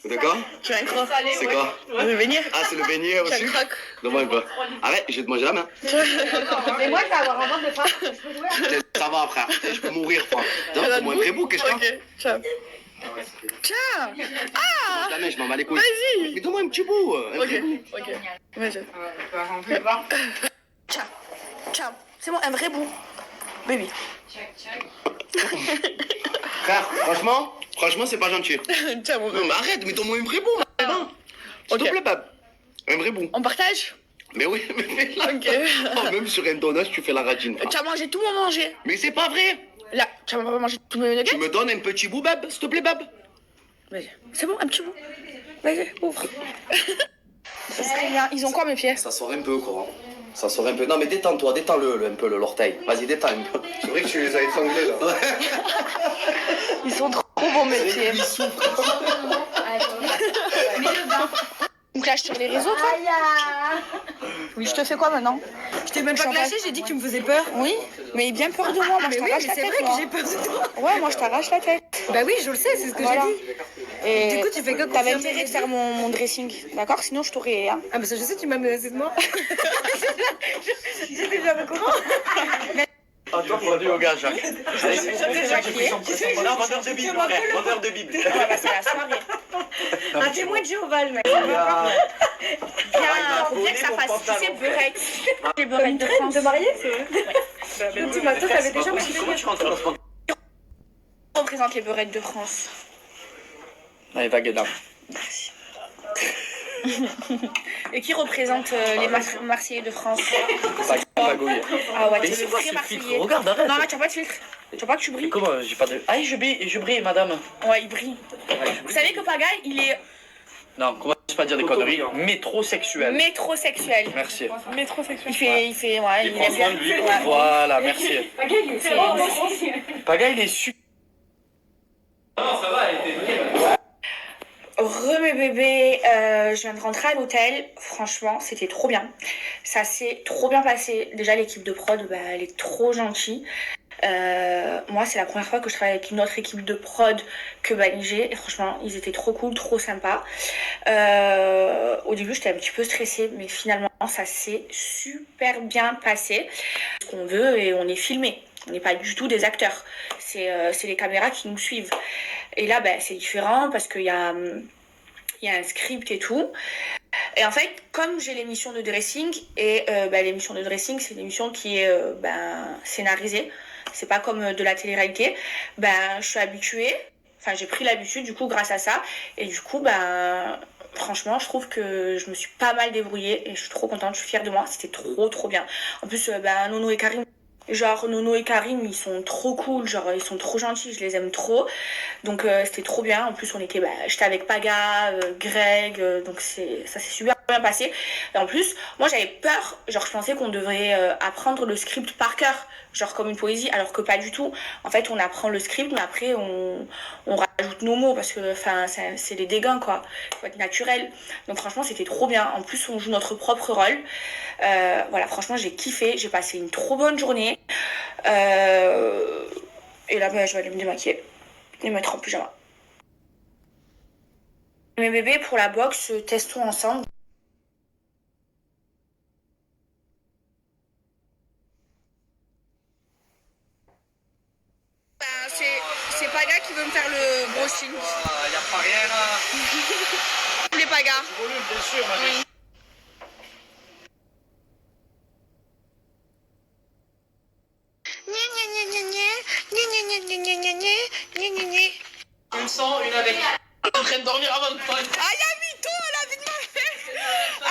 D'accord? Tu veux un croc? C'est quoi? Le beignet? Ah, c'est le beignet aussi? Je croque. Donne-moi un peu. Arrête, je vais te manger la main. Mais moi, ça va avoir un de pas. Ça va, frère. Je peux mourir, frère. Donne-moi un vrai bout, qu'est-ce que Ok, ciao. Ciao. Ah! je m'en bats les couilles. Vas-y. Mais donne-moi un petit bout. Un Ok, vrai bout. ok. Vas-y. Ciao. Ciao. C'est bon, un vrai bout. Baby. Frère, franchement, c'est pas gentil. Ciao, mon Non, bébé. mais arrête, mais donne-moi un vrai bout, maintenant. S'il te Ok. plaît, Bab. Un vrai bout. On partage? Mais oui, mais fais-la. Ok. Oh, même sur un donut, tu fais la radine. frère. Tu as mangé tout mon manger. Mais c'est pas vrai. Là, tu vas pas manger tout mon Tu nuggets? me donnes un petit bout, Bab, s'il te plaît, Bab. Vas-y. C'est bon, un petit bout. Vas-y, ouvre. Ça serait bien. Ils ont quoi, mes pieds? Ça sort un peu, quoi. Ça sort un peu. Non, mais détends-toi, détends-le un peu, l'orteil. Vas-y, détends un peu. C'est vrai que tu les as étranglés, là. Ils sont trop bons, mes pieds. Tu me clashes sur les réseaux, toi? Oui, je te fais quoi maintenant? Je t'ai même pas clashé, j'ai dit que tu me faisais peur. Oui, mais bien peur de moi. Moi, je Mais oui, t'arrache mais la c'est tête. vrai que moi. j'ai peur de toi. Ouais, moi, je t'arrache la tête. Bah oui, je le sais, c'est ce que Voilà. j'ai dit. Et Du coup, tu fais que t'avais confirmer intérêt les de faire mon dressing, d'accord? Sinon, je t'aurais. Hein. Ah bah ça je sais, tu m'as menacé de mort. J'étais déjà au courant. Ah, toi, faut aller au gars, Jacques. Non, vendeur de Bible, frère, vendeur de Bible. On va passer la soirée. Un témoin de Jéhovah, le mec. Bien, faut bien que ça fasse, tu sais, beurette. Les beurettes de France. De mariée, c'est vrai. Le petit matin, t'avais déjà Comment tu rentres dans ce monde? On représente les beurettes de France. Allez, vague d'âme. Merci. Et qui représente les Marseillais de France? Pagouille. Ah ouais, Mais t'es c'est le quoi vrai ce Marseillais. filtre? Regarde, arrête. Non, là, tu as pas de filtre. Tu vois pas que tu brilles? Comment j'ai pas de. Ah, je brille, madame. Ouais, il brille. Vous savez que Pagaille, il est Non, commence pas à dire des conneries. Métrosexuel. métrosexuel. Merci. Métrosexuel. Ouais, il aime bien. Ouais. Voilà, merci. Pagaille, il est super. Mes bébés, je viens de rentrer à l'hôtel. Franchement, c'était trop bien. Ça s'est trop bien passé. Déjà, l'équipe de prod, bah, elle est trop gentille. Moi, c'est la première fois que je travaille avec une autre équipe de prod que Banigé. Et franchement, ils étaient trop cool, trop sympas. Au début, j'étais un petit peu stressée, mais finalement, ça s'est super bien passé. Ce qu'on veut et on est filmé. On n'est pas du tout des acteurs. C'est les caméras qui nous suivent. Et là, ben, c'est différent parce qu'il y a un script et tout. Et en fait, comme j'ai l'émission de dressing, et l'émission de dressing, c'est une émission qui est scénarisée. C'est pas comme de la télé-réalité. Je suis habituée. Enfin, j'ai pris l'habitude, du coup, grâce à ça. Et du coup, franchement, je trouve que je me suis pas mal débrouillée. Et je suis trop contente, je suis fière de moi. C'était trop, trop bien. En plus, Nono et Karim, Nono et Karim, ils sont trop cool, ils sont trop gentils, je les aime trop. Donc c'était trop bien. En plus j'étais avec Paga, Greg, donc ça s'est super bien passé. Et en plus, moi j'avais peur, je pensais qu'on devrait apprendre le script par cœur, comme une poésie, alors que pas du tout. En fait, on apprend le script, mais après on rajoute nos mots parce que c'est des dégâts quoi. Faut être naturel. Donc franchement, c'était trop bien. En plus, on joue notre propre rôle. Voilà, franchement, j'ai kiffé, j'ai passé une trop bonne journée. Et là, je vais aller me démaquiller et me mettre en pyjama. Mes bébés, pour la boxe, testons ensemble. C'est Paga qui veut me faire le brushing. Y a pas rien là. Les Paga. Volume, bien sûr, ma vie. Une sans, une avec. En train de dormir avant de prendre. Ah, y'a Mito, la vie de ma mère.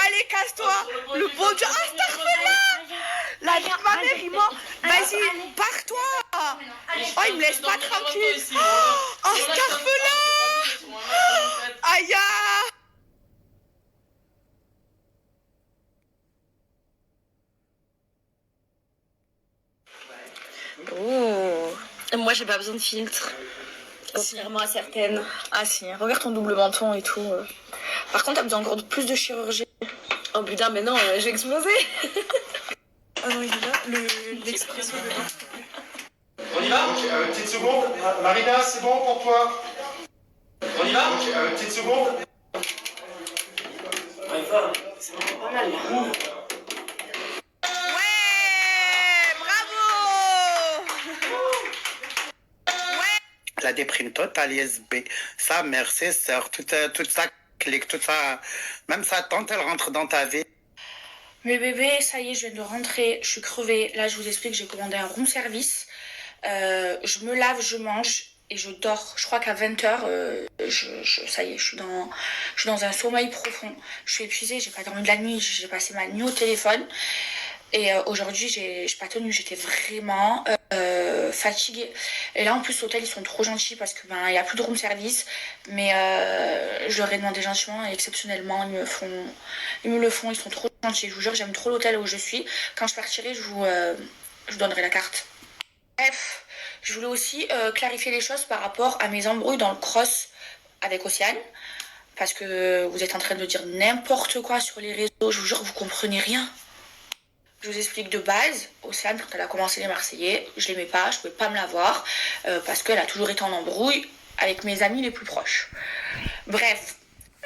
Allez, casse-toi. Le bon Dieu. Ah, Starfella. La vie de ma mère, il m'a... Vas-y, pars-toi. Oh, il me laisse pas tranquille. Oh, Starfella. Aïe. Oh. Moi, j'ai pas besoin de filtre. Contrairement à certaines. Ah si, regarde ton double menton et tout. Par contre, t'as besoin encore de plus de chirurgie. Oh putain, mais non, je vais exploser. Ah non, il est là, l'expresso dedans. On y va? Petite seconde. Marina, c'est bon pour toi? On On y va? Petite seconde. On y va. C'est pas mal là. La déprime totale, ISB. Sa mère, ses sœurs, toute sa clique, toute sa... Même sa tante, elle rentre dans ta vie. Mes bébés, ça y est, je viens de rentrer, je suis crevée. Là, je vous explique, j'ai commandé un room service. Je me lave, je mange et je dors. Je crois qu'à 20h, ça y est, je suis dans un sommeil profond. Je suis épuisée, j'ai pas dormi de la nuit, j'ai passé ma nuit au téléphone. Et aujourd'hui, j'ai pas tenu, j'étais vraiment fatiguée. Et là, en plus, l'hôtel, ils sont trop gentils parce que il y a plus de room service. Mais je leur ai demandé gentiment et exceptionnellement, ils me le font, ils sont trop gentils. Je vous jure, j'aime trop l'hôtel où je suis. Quand je partirai, je vous donnerai la carte. Bref, je voulais aussi clarifier les choses par rapport à mes embrouilles dans le cross avec Océane. Parce que vous êtes en train de dire n'importe quoi sur les réseaux. Je vous jure, vous comprenez rien. Je vous explique de base, Océane, quand elle a commencé les Marseillais, je l'aimais pas, je pouvais pas me la voir, parce qu'elle a toujours été en embrouille avec mes amis les plus proches. Bref,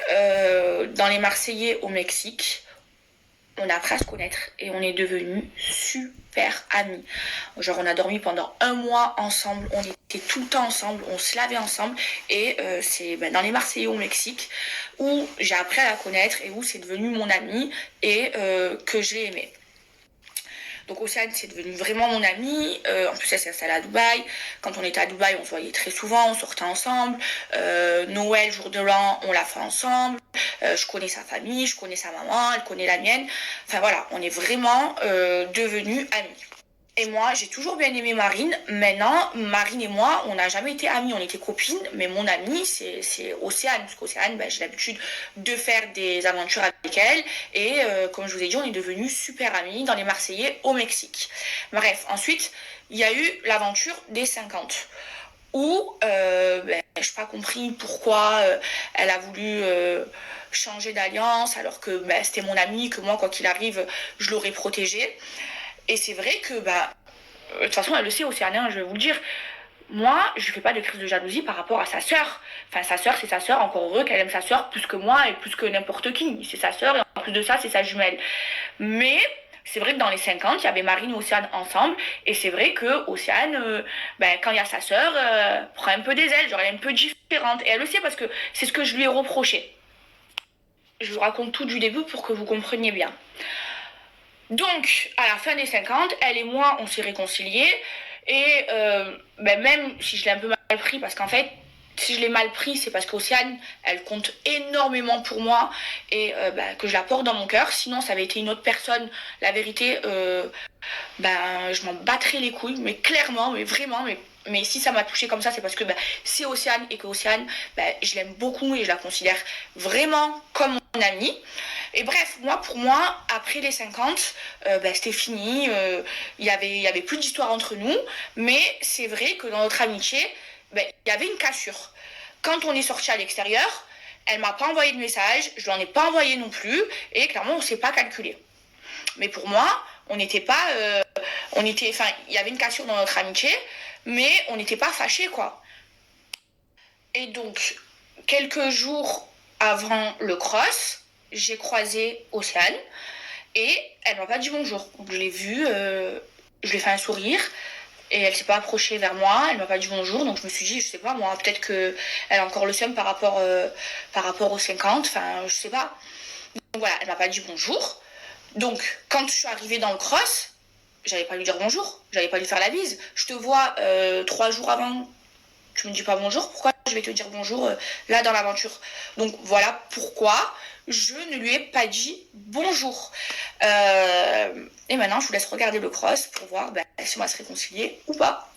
dans les Marseillais au Mexique, on a appris à se connaître et on est devenus super amis. Genre on a dormi pendant 1 mois ensemble, on était tout le temps ensemble, on se lavait ensemble et c'est dans les Marseillais au Mexique où j'ai appris à la connaître et où c'est devenu mon amie et que je l'ai aimée. Donc Océane, c'est devenu vraiment mon amie. En plus, elle s'est installée à Dubaï. Quand on était à Dubaï, on se voyait très souvent, on sortait ensemble. Noël, jour de l'an, on l'a fait ensemble. Je connais sa famille, je connais sa maman, elle connaît la mienne. Enfin voilà, on est vraiment devenus amis. Et moi, j'ai toujours bien aimé Marine. Maintenant, Marine et moi, on n'a jamais été amies, on était copines. Mais mon amie, c'est Océane. Parce qu'Océane, j'ai l'habitude de faire des aventures avec elle. Et comme je vous ai dit, on est devenus super amies dans les Marseillais au Mexique. Bref, ensuite, il y a eu l'aventure des 50. Où je n'ai pas compris pourquoi elle a voulu changer d'alliance. Alors que c'était mon amie, que moi, quoi qu'il arrive, je l'aurais protégée. Et c'est vrai que, de toute façon, elle le sait, Océane, je vais vous le dire. Moi, je fais pas de crise de jalousie par rapport à sa sœur. Enfin, sa sœur, c'est sa sœur. Encore heureux qu'elle aime sa sœur plus que moi et plus que n'importe qui. C'est sa sœur et en plus de ça, c'est sa jumelle. Mais c'est vrai que dans les 50, il y avait Marine et Océane ensemble. Et c'est vrai que Océane, quand il y a sa sœur, prend un peu des ailes. Genre, elle est un peu différente. Et elle le sait parce que c'est ce que je lui ai reproché. Je vous raconte tout du début pour que vous compreniez bien. Donc, à la fin des 50, elle et moi, on s'est réconciliés. Et même si je l'ai un peu mal pris, parce qu'en fait, si je l'ai mal pris, c'est parce qu'Océane, elle compte énormément pour moi et que je la porte dans mon cœur. Sinon, ça avait été une autre personne. La vérité, je m'en battrais les couilles, mais clairement, mais vraiment, mais si ça m'a touchée comme ça, c'est parce que c'est Océane et que Océane, je l'aime beaucoup et je la considère vraiment comme mon amie. Et bref, pour moi, après les 50, c'était fini. Il y avait plus d'histoire entre nous. Mais c'est vrai que dans notre amitié, il y avait une cassure. Quand on est sorti à l'extérieur, elle m'a pas envoyé de message, je lui en ai pas envoyé non plus. Et clairement, on s'est pas calculé. Mais pour moi, on n'était pas... il y avait une cassure dans notre amitié, mais on n'était pas fâchés, quoi. Et donc, quelques jours avant le cross, j'ai croisé Océane et elle m'a pas dit bonjour. Donc, je l'ai vue, je lui ai fait un sourire et elle s'est pas approchée vers moi, elle m'a pas dit bonjour. Donc je me suis dit, je sais pas moi, peut-être qu'elle a encore le seum par rapport aux 50, enfin je sais pas. Donc voilà, elle m'a pas dit bonjour. Donc quand je suis arrivée dans le cross, j'allais pas lui dire bonjour, j'allais pas lui faire la bise. Je te vois 3 jours avant, tu me dis pas bonjour, pourquoi je vais te dire bonjour là dans l'aventure? Donc voilà pourquoi je ne lui ai pas dit bonjour. Et maintenant je vous laisse regarder le cross pour voir si on va se réconcilier ou pas.